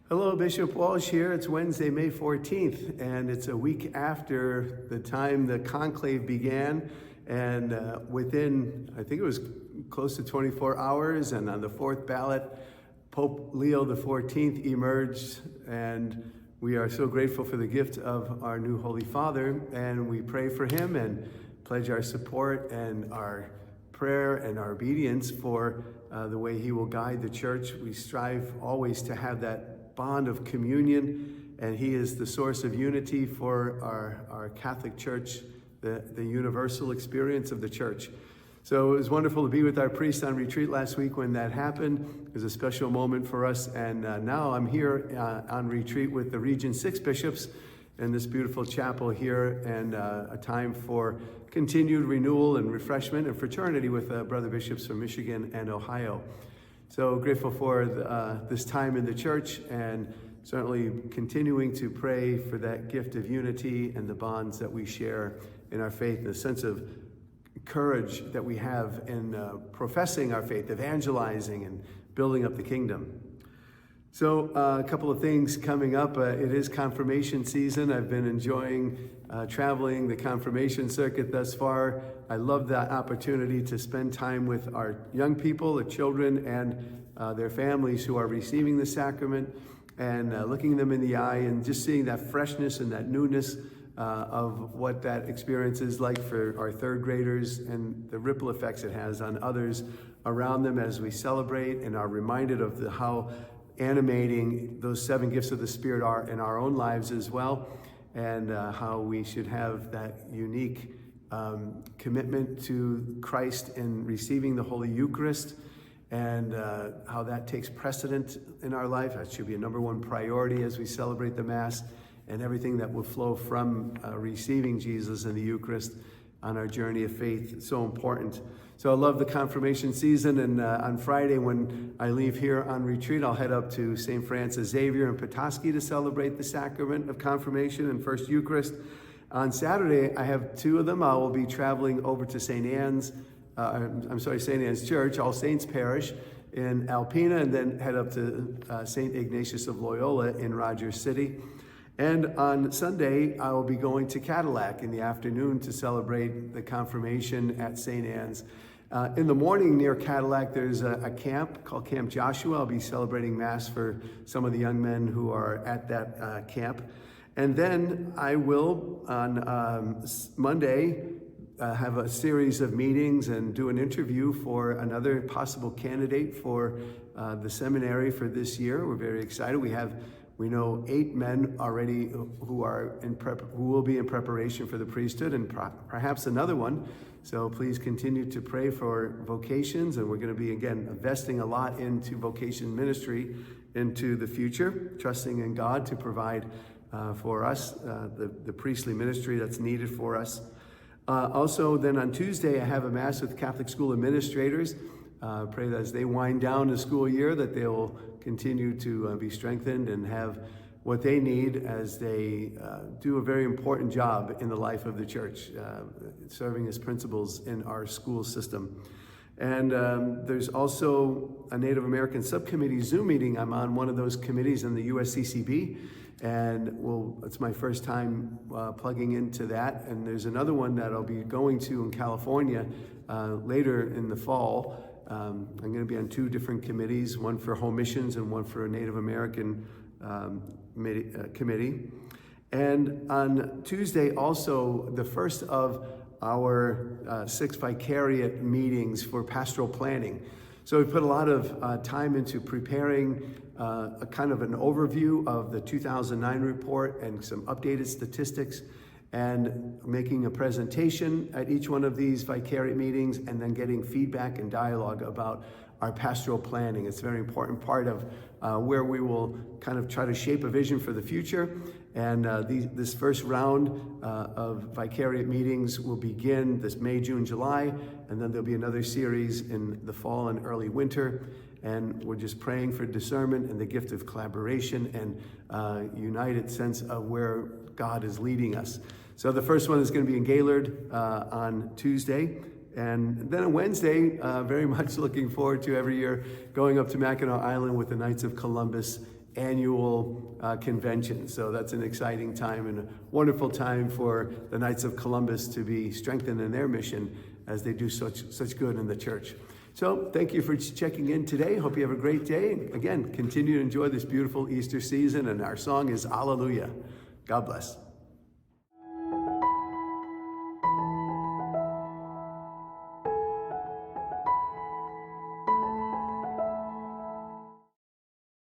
Hello, Bishop Walsh here. It's Wednesday, May 14th, and it's a week after the time the conclave began. And within, I think it was close to 24 hours, and on the fourth ballot, Pope Leo XIV emerged. And we are so grateful for the gift of our new Holy Father, and we pray for him and pledge our support and our prayer and our obedience for the way he will guide the church. We strive always to have that bond of communion, and he is the source of unity for our Catholic Church, the universal experience of the church. So it was wonderful to be with our priest on retreat last week when that happened. It was a special moment for us, and now I'm here on retreat with the Region 6 bishops in this beautiful chapel here, and a time for continued renewal and refreshment and fraternity with brother bishops from Michigan and Ohio. So grateful for this time in the church, and certainly continuing to pray for that gift of unity and the bonds that we share in our faith, the sense of courage that we have in professing our faith, evangelizing and building up the kingdom. So a couple of things coming up. It is confirmation season. I've been enjoying traveling the confirmation circuit thus far. I love that opportunity to spend time with our young people, the children, and their families who are receiving the sacrament, and looking them in the eye and just seeing that freshness and that newness of what that experience is like for our third graders, and the ripple effects it has on others around them as we celebrate and are reminded of how animating those 7 gifts of the Spirit are in our own lives as well, and how we should have that unique commitment to Christ in receiving the Holy Eucharist, and how that takes precedent in our life. That should be a number one priority as we celebrate the Mass, and everything that will flow from receiving Jesus in the Eucharist on our journey of faith. It's so important. So I love the confirmation season, and on Friday when I leave here on retreat, I'll head up to St. Francis Xavier in Petoskey to celebrate the sacrament of confirmation and First Eucharist. On Saturday, I have 2 of them. I will be traveling over to St. Anne's Church, All Saints Parish in Alpena, and then head up to St. Ignatius of Loyola in Rogers City. And on Sunday, I will be going to Cadillac in the afternoon to celebrate the confirmation at St. Anne's. In the morning near Cadillac, there's a camp called Camp Joshua. I'll be celebrating Mass for some of the young men who are at that camp. And then I will, on Monday, have a series of meetings and do an interview for another possible candidate for the seminary for this year. We're very excited. We know 8 men already who will be in preparation for the priesthood, and perhaps another one. So please continue to pray for vocations, and we're going to be, again, investing a lot into vocation ministry into the future, trusting in God to provide for us the priestly ministry that's needed for us. Also, then on Tuesday, I have a Mass with Catholic school administrators. Pray that as they wind down the school year, that they will continue to be strengthened and have what they need as they do a very important job in the life of the church, serving as principals in our school system. And there's also a Native American subcommittee Zoom meeting. I'm on one of those committees in the USCCB, and it's my first time plugging into that. And there's another one that I'll be going to in California later in the fall. I'm going to be on 2 different committees, one for home missions and one for a Native American committee. And on Tuesday, also, the first of our 6 vicariate meetings for pastoral planning. So we put a lot of time into preparing a kind of an overview of the 2009 report and some updated statistics, and making a presentation at each one of these vicariate meetings, and then getting feedback and dialogue about our pastoral planning. It's a very important part of where we will kind of try to shape a vision for the future. And this first round of vicariate meetings will begin this May, June, July, and then there'll be another series in the fall and early winter. And we're just praying for discernment and the gift of collaboration and united sense of where God is leading us. So the first one is going to be in Gaylord on Tuesday. And then on Wednesday, very much looking forward to every year going up to Mackinac Island with the Knights of Columbus annual convention. So that's an exciting time and a wonderful time for the Knights of Columbus to be strengthened in their mission as they do such good in the church. So thank you for checking in today. Hope you have a great day. Again, continue to enjoy this beautiful Easter season, and our song is Alleluia. God bless.